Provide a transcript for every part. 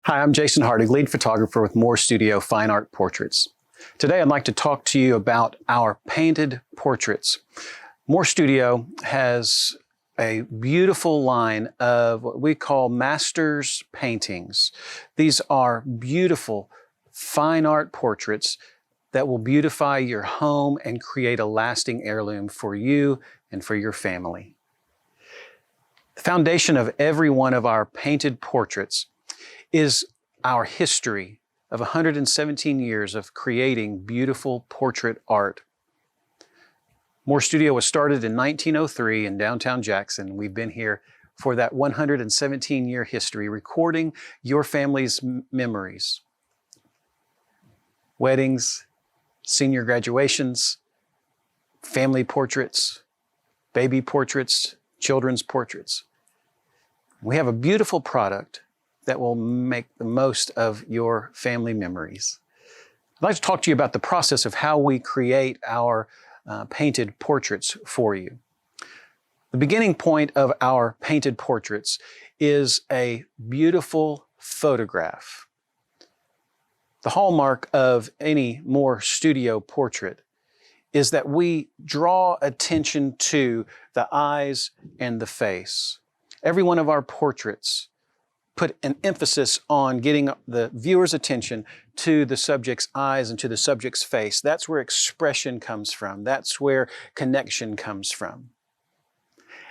Hi, I'm Jason Hardig, lead photographer with Moore Studio Fine Art Portraits. Today I'd like to talk to you about our painted portraits. Moore Studio has a beautiful line of what we call masters paintings. These are beautiful fine art portraits that will beautify your home and create a lasting heirloom for you and for your family. The foundation of every one of our painted portraits is our history of 117 years of creating beautiful portrait art. Moore Studio was started in 1903 in downtown Jackson. We've been here for that 117-year history, recording your family's memories. Weddings, senior graduations, family portraits, baby portraits, children's portraits. We have a beautiful product that will make the most of your family memories. I'd like to talk to you about the process of how we create our painted portraits for you. The beginning point of our painted portraits is a beautiful photograph. The hallmark of any Moore Studio portrait is that we draw attention to the eyes and the face. Every one of our portraits put an emphasis on getting the viewer's attention to the subject's eyes and to the subject's face. That's where expression comes from. That's where connection comes from.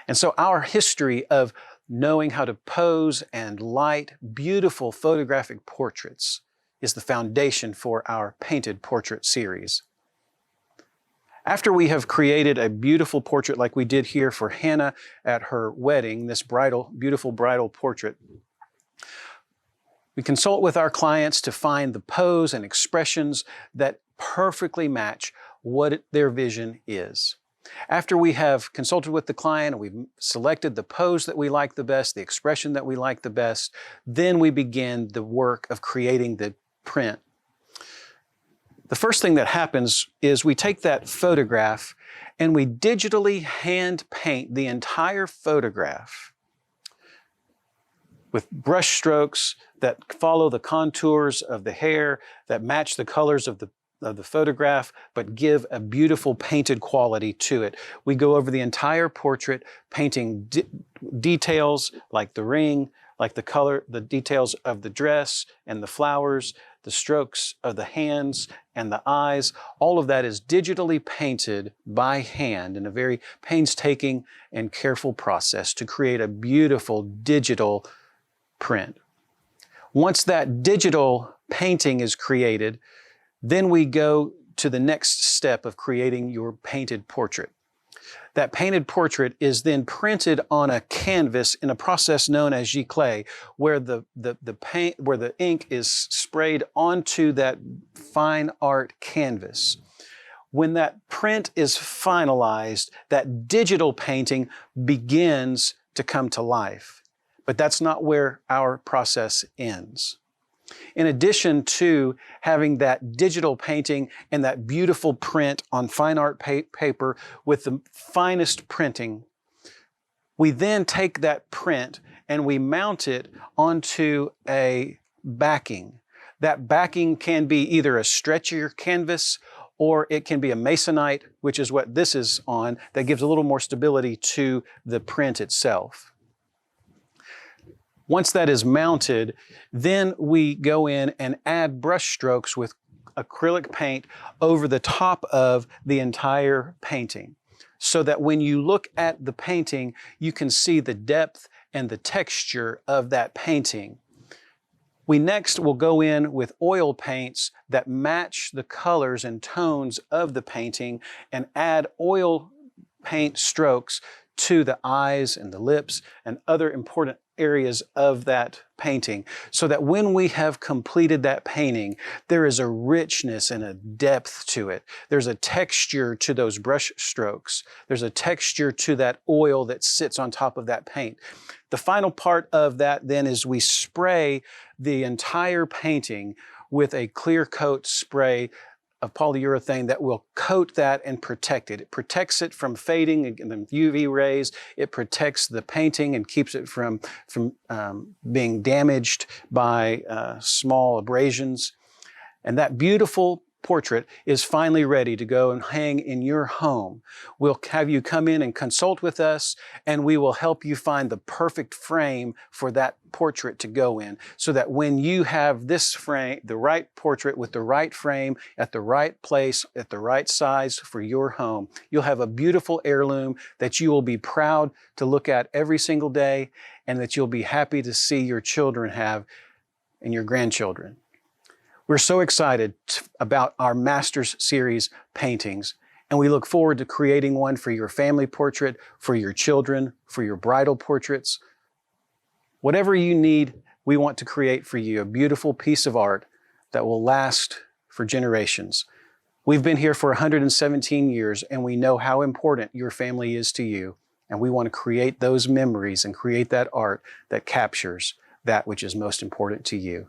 And so our history of knowing how to pose and light beautiful photographic portraits is the foundation for our painted portrait series. After we have created a beautiful portrait like we did here for Hannah at her wedding, this beautiful bridal portrait, we consult with our clients to find the pose and expressions that perfectly match what their vision is. After we have consulted with the client and we've selected the pose that we like the best, the expression that we like the best, then we begin the work of creating the print. The first thing that happens is we take that photograph and we digitally hand paint the entire photograph with brush strokes that follow the contours of the hair, that match the colors of the photograph, but give a beautiful painted quality to it. We go over the entire portrait, painting details like the ring, like the color, the details of the dress and the flowers, the strokes of the hands and the eyes. All of that is digitally painted by hand in a very painstaking and careful process to create a beautiful digital print. Once that digital painting is created, then we go to the next step of creating your painted portrait. That painted portrait is then printed on a canvas in a process known as giclée, where the ink is sprayed onto that fine art canvas. When that print is finalized, that digital painting begins to come to life. But that's not where our process ends. In addition to having that digital painting and that beautiful print on fine art paper with the finest printing, we then take that print and we mount it onto a backing. That backing can be either a stretchier canvas or it can be a masonite, which is what this is on, that gives a little more stability to the print itself. Once that is mounted, then we go in and add brush strokes with acrylic paint over the top of the entire painting, so that when you look at the painting, you can see the depth and the texture of that painting. We next will go in with oil paints that match the colors and tones of the painting and add oil paint strokes to the eyes and the lips and other important areas of that painting, so that when we have completed that painting, there is a richness and a depth to it. There's a texture to those brush strokes. There's a texture to that oil that sits on top of that paint. The final part of that then is we spray the entire painting with a clear coat spray of polyurethane that will coat that and protect it. It protects it from fading and the UV rays. It protects the painting and keeps it from being damaged by small abrasions. And that beautiful portrait is finally ready to go and hang in your home. We'll have you come in and consult with us, and we will help you find the perfect frame for that portrait to go in, so that when you have this frame, the right portrait with the right frame at the right place, at the right size for your home, you'll have a beautiful heirloom that you will be proud to look at every single day, and that you'll be happy to see your children have and your grandchildren. We're so excited about our Masters Series paintings, and we look forward to creating one for your family portrait, for your children, for your bridal portraits. Whatever you need, we want to create for you a beautiful piece of art that will last for generations. We've been here for 117 years, and we know how important your family is to you, and we want to create those memories and create that art that captures that which is most important to you.